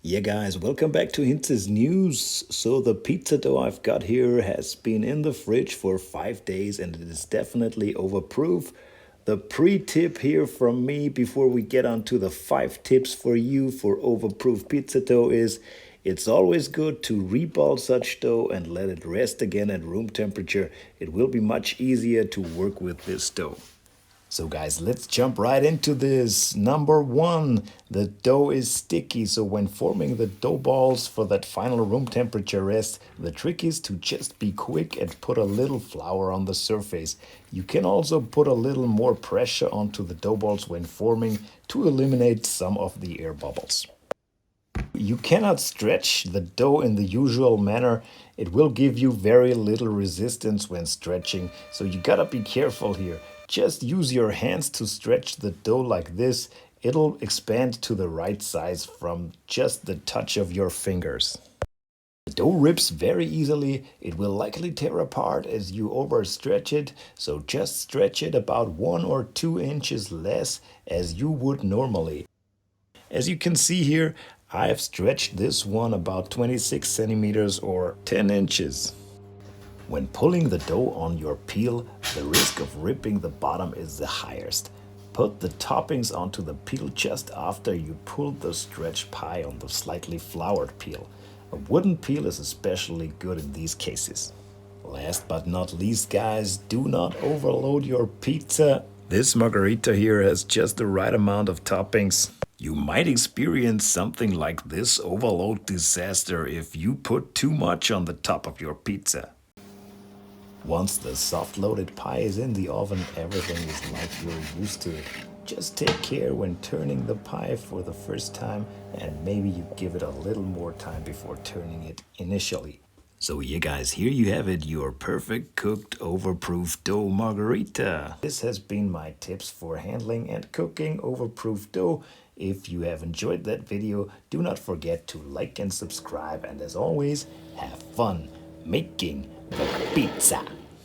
Yeah guys, welcome back to hinzes'news. So the pizza dough I've got here has been in the fridge for 5 days and it is definitely overproof. The pre-tip here from me before we get on to the 5 tips for you for overproof pizza dough is it's always good to reball such dough and let it rest again at room temperature. It will be much easier to work with this dough. So guys, let's jump right into this. Number one, the dough is sticky. So when forming the dough balls for that final room temperature rest, the trick is to just be quick and put a little flour on the surface. You can also put a little more pressure onto the dough balls when forming to eliminate some of the air bubbles. You cannot stretch the dough in the usual manner. It will give you very little resistance when stretching, so you gotta be careful here. Just use your hands to stretch the dough like this. It'll expand to the right size from just the touch of your fingers. The dough rips very easily. It will likely tear apart as you overstretch it, so just stretch it about 1 or 2 inches less as you would normally. As you can see here, I have stretched this one about 26 centimeters or 10 inches. When pulling the dough on your peel, the risk of ripping the bottom is the highest. Put the toppings onto the peel just after you pull the stretched pie on the slightly floured peel. A wooden peel is especially good in these cases. Last but not least, guys, do not overload your pizza. This margarita here has just the right amount of toppings. You might experience something like this overload disaster if you put too much on the top of your pizza. Once the soft-loaded pie is in the oven, everything is like you're used to it. Just take care when turning the pie for the first time, and maybe you give it a little more time before turning it initially. So yeah guys, here you have it, your perfect cooked overproof dough margarita. This has been my tips for handling and cooking overproof dough. If you have enjoyed that video, do not forget to like and subscribe, and as always, have fun making the pizza.